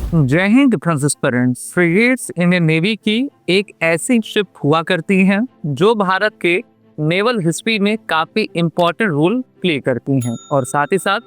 जय Hind defence aspirants. Frigates Indian navy की एक ऐसी शिप हुआ करती हैं जो भारत के नेवल हिस्ट्री में काफी इम्पोर्टेंट रोल प्ले करती हैं और साथ ही साथ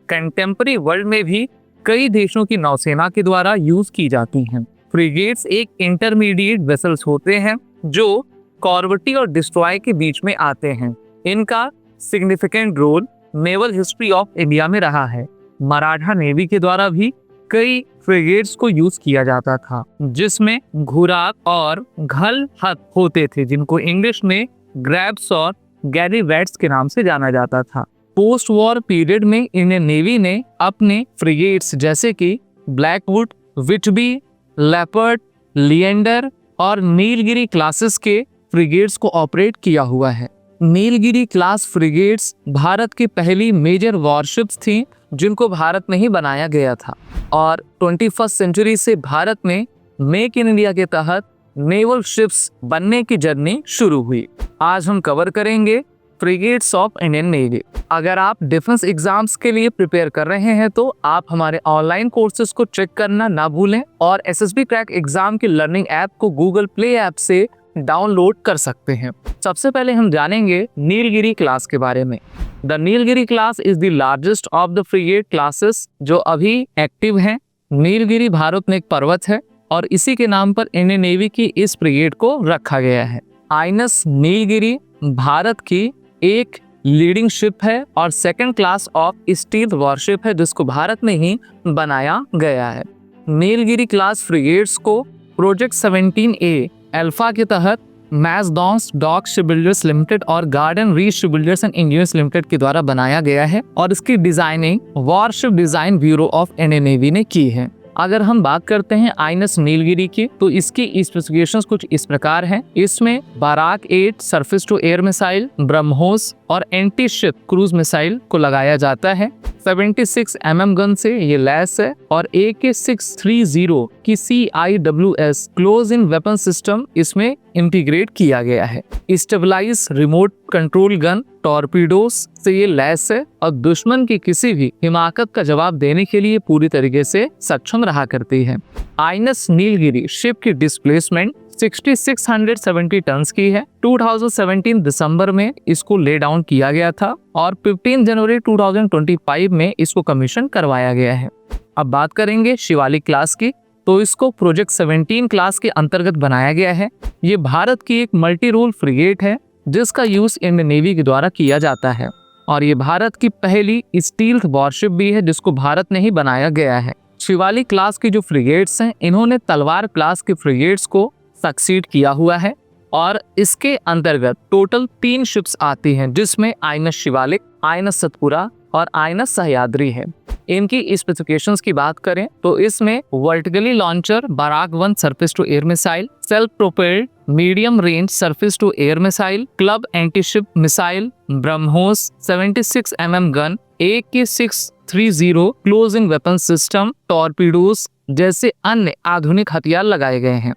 कंटेम्पररी वर्ल्ड में भी कई देशों की नौसेना के द्वारा यूज की जाती हैं। फ्रिगेट्स एक इंटरमीडिएट वेसल्स होते हैं जो कॉर्वेटी और डिस्ट्रॉय के बीच में आते हैं। इनका significant role naval history of India में रहा है। मराठा नेवी के द्वारा भी कई फ्रिगेट्स को यूज किया जाता था जिसमें घुराक और घल हथ होते थे जिनको इंग्लिश में ग्रैब्स और गैरीवेट्स के नाम से जाना जाता था। पोस्ट वॉर पीरियड में इंडियन नेवी ने अपने फ्रिगेट्स जैसे कि ब्लैकवुड, विटबी, लेपर्ड, लिएंडर और नीलगिरी क्लासेस के फ्रिगेट्स को ऑपरेट किया हुआ है। नीलगिरी क्लास फ्रिगेट्स भारत की पहली मेजर वॉरशिप्स थीं जिनको भारत में ही बनाया गया था और 21st सेंचुरी से भारत में मेक इन इंडिया के तहत नेवल शिप्स बनने की जर्नी शुरू हुई। आज हम कवर करेंगे फ्रिगेट्स ऑफ इंडियन नेवी। अगर आप डिफेंस एग्जाम्स के लिए प्रिपेयर कर रहे हैं तो आप हमारे ऑनलाइन कोर्सेज को चेक करना ना भूलें और एसएसबी क्रैक एग्जाम की लर्निंग ऐप को गूगल प्ले ऐप से डाउनलोड कर सकते हैं। सबसे पहले हम जानेंगे नीलगिरी क्लास के बारे में। The Nilgiri class is the largest of the frigate classes जो अभी एक्टिव हैं। नीलगिरी भारत में एक पर्वत है और इसी के नाम पर इंडियन नेवी की इस फ्रिगेट को रखा गया है। आईएनएस नीलगिरी भारत की एक लीडिंग शिप है और second class of stealth worship है जिसको भारत में ही बनाया गया है। नीलगिरी क्लास फ्रिगेट्स को प्रोजेक्ट 17A अल्फा के तहत मैसडॉन्स डॉक शिपबिल्डर्स लिमिटेड और garden reach shipbuilders and engineers limited के द्वारा बनाया गया है और इसकी designing worship design bureau of Indian navy ने की है। अगर हम बात करते हैं आईएनएस नीलगिरी की तो इसकी स्पेसिफिकेशंस कुछ इस प्रकार हैं। इसमें Barak 8 surface to air missile, BrahMos और एंटी शिप क्रूज मिसाइल को लगाया जाता है। 76 mm गन से ये लैस है और AK-630 की CIWS close in weapon system इसमें इंटीग्रेट किया गया है। स्टेबलाइज रिमोट कंट्रोल गन टॉर्पीडोस से ये लैस है और दुश्मन की किसी भी हिमाकत का जवाब देने के लिए पूरी तरीके से सक्षम रहा करती है। आईएनएस नीलगिरी शिप की डिस्प्लेसमेंट 6670 टन की है। 2017 दिसंबर में इसको ले डाउन किया गया था और 15 जनवरी 2025 में इसको कमीशन करवाया गया है। अब बात करेंगे शिवालिक क्लास की तो इसको प्रोजेक्ट 17 क्लास के अंतर्गत बनाया गया है। ये भारत की एक मल्टी रोल फ्रिगेट है जिसका यूज इंडियन नेवी के द्वारा किया जाता है और ये भारत की पहली स्टील्थ वॉरशिप भी है जिसको भारत ने ही बनाया गया है। शिवालिक क्लास की जो फ्रिगेट्स हैं इन्होंने तलवार क्लास की फ्रिगेट्स को सक्सीड किया हुआ है और इसके अंतर्गत टोटल 3 शिप्स आती हैं जिसमें आईएनएस शिवालिक, आईएनएस सतपुरा और आईएनएस सह्याद्री है। इनकी स्पेसिफिकेशंस की बात करें तो इसमें vertically launcher Barak 1 surface to air missile, self propelled medium range surface to air missile, club anti ship missile, BrahMos 76 mm gun, AK-630 closing weapon system, torpedoes जैसे अन्य आधुनिक हथियार लगाए गए हैं।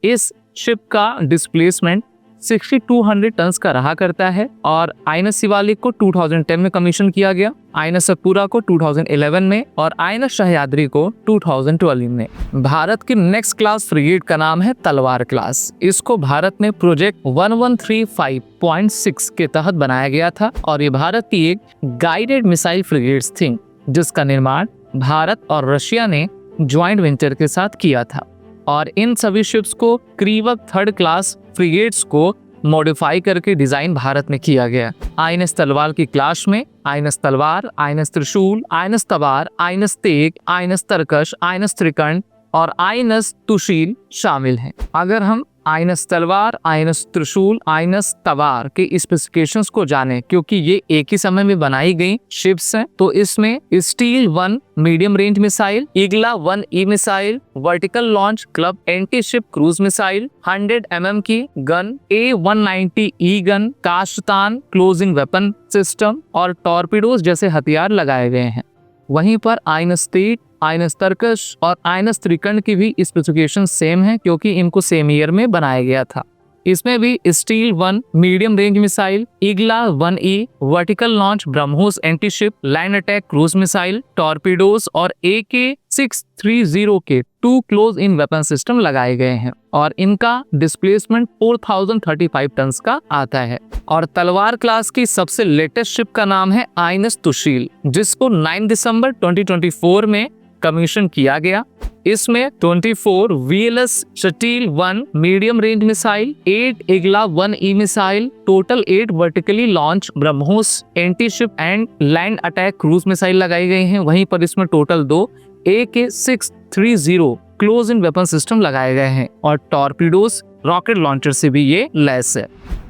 इस शिप का डिस्प्लेसमेंट 6200 टन का रहा करता है और आईएनएस शिवालिक को 2010 में कमीशन किया गया, आईएनएस सतपुरा को 2011 में और आईएनएस सह्याद्री को 2012 में। भारत की नेक्स्ट क्लास फ्रिगेट का नाम है तलवार क्लास। इसको भारत में प्रोजेक्ट 1135.6 के तहत बनाया गया था और ये भारत की एक गाइडेड मिसाइल फ्रिगेट्स थी जिसका निर्माण भारत और रशिया ने ज्वाइंट वेंचर के साथ किया था और इन सभी शिप्स को क्रीवक 3rd क्लास फ्रिगेट्स को मॉडिफाई करके डिजाइन भारत में किया गया। आईएनएस तलवार की क्लास में INS Talwar, INS Trishul, INS Tabar, INS Teg, INS Tarkash, INS Trikand और आईएनएस तुशील शामिल हैं। अगर हम INS Talwar, INS Trishul, INS तबार के स्पेसिफिकेशंस को जाने क्योंकि ये एक ही समय में बनाई गई शिप्स हैं तो इसमें Shtil 1 medium range missile, Igla 1E missile, vertical launch club anti ship cruise missile, 100 mm की gun, A-190E gun, Kashtan closing weapon system और टॉर्पीडोज जैसे हथियार लगाए गए हैं। वहीं पर आईएनएस तेग, आईएनएस तरकश और आईएनएस त्रिकंड की भी स्पेसिफिकेशन सेम है क्योंकि इनको सेम ईयर में बनाया गया था। इसमें भी Shtil 1 medium range missile, Igla 1E vertical launch BrahMos anti ship land attack cruise missile, torpedoes और AK-630 के 2 क्लोज इन वेपन सिस्टम लगाए गए हैं और इनका डिस्प्लेसमेंट 4035 टन का आता है। और तलवार क्लास की सबसे लेटेस्ट शिप का नाम है आइनस तुशील, जिसको 9 दिसंबर 2024 में कमीशन किया गया। इसमें 24 VLS steel 1 medium range missile, 8 ईगला 1E missile, total 8 vertically launch BrahMos anti ship and land attack cruise missile लगाई गई हैं। वहीं पर इसमें total 2 AK-630 close in weapon system लगाए गए हैं और टॉर्पीडोज रॉकेट लॉन्चर से भी ये लैस है।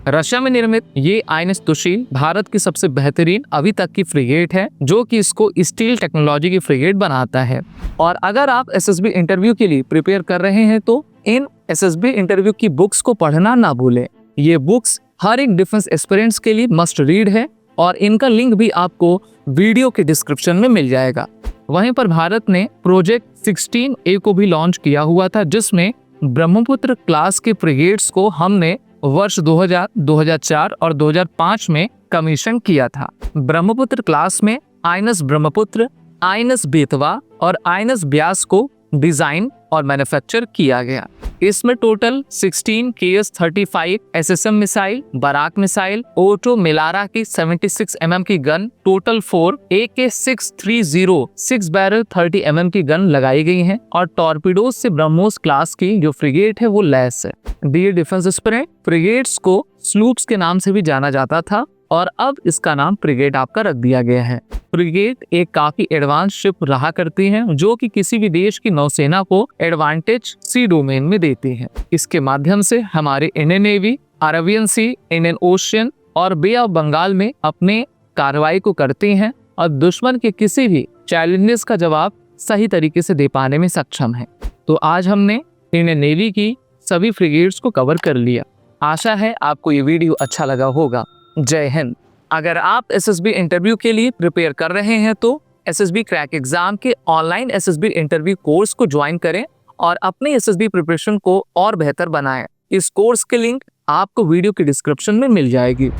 रशिया में निर्मित ये आइनस तुशील भारत की सबसे बेहतरीन अभी तक की फ्रिगेट है, जो कि इसको स्टील टेक्नोलॉजी की फ्रिगेट बनाता है। और अगर आप SSB इंटरव्यू के लिए प्रिपेयर कर रहे हैं तो इन SSB इंटरव्यू की बुक्स को पढ़ना ना भूलें। ये बुक्स हर एक डिफेंस एस्पिरेंट्स के लिए मस्ट रीड है और इनका लिंक भी आपको वीडियो के डिस्क्रिप्शन में मिल जाएगा। वहीं पर भारत ने प्रोजेक्ट 16A को भी लॉन्च किया हुआ था, जिसमें ब्रह्मपुत्र क्लास के फ्रिगेट्स को हमने वर्ष 2000, 2004 और 2005 में कमीशन किया था। ब्रह्मपुत्र क्लास में आइनस ब्रह्मपुत्र, आइनस बेतवा और आइनस ब्यास को डिजाइन और मैन्युफैक्चर किया गया। इसमें total 16 KS-35 SSM missile, Barak missile, Oto Melara की 76 mm की gun, total 4 AK-630 6 barrel 30 mm की गन लगाई गई हैं और टॉर्पीडोज से ब्रह्मोस क्लास की जो फ्रिगेट है वो लैस है। डियर डिफेंस एस्पिरेंट, फ्रिगेट्स को स्लूप्स के नाम से भी जाना जाता था और अब इसका नाम फ्रिगेट आपका रख दिया गया है। फ्रिगेट एक काफी एडवांस शिप रहा करती हैं, जो कि किसी भी देश की नौसेना को एडवांटेज सी डोमेन में देती हैं। इसके माध्यम से हमारे इंडियन नेवी, अरेबियन सी, इंडियन ओशियन और बे ऑफ बंगाल में अपने कार्रवाई को करती हैं और दुश्मन के किसी भी चैलेंजेस का जवाब सही तरीके से दे पाने में सक्षम है। तो आज हमने इंडियन नेवी की सभी फ्रिगेट्स को कवर कर लिया। आशा है आपको ये वीडियो अच्छा लगा होगा। जय हिंद। अगर आप SSB इंटरव्यू के लिए प्रिपेयर कर रहे हैं तो SSB क्रैक एग्जाम के ऑनलाइन SSB इंटरव्यू कोर्स को ज्वाइन करें और अपने SSB प्रिपरेशन को और बेहतर बनाएं। इस कोर्स की लिंक आपको वीडियो के डिस्क्रिप्शन में मिल जाएगी।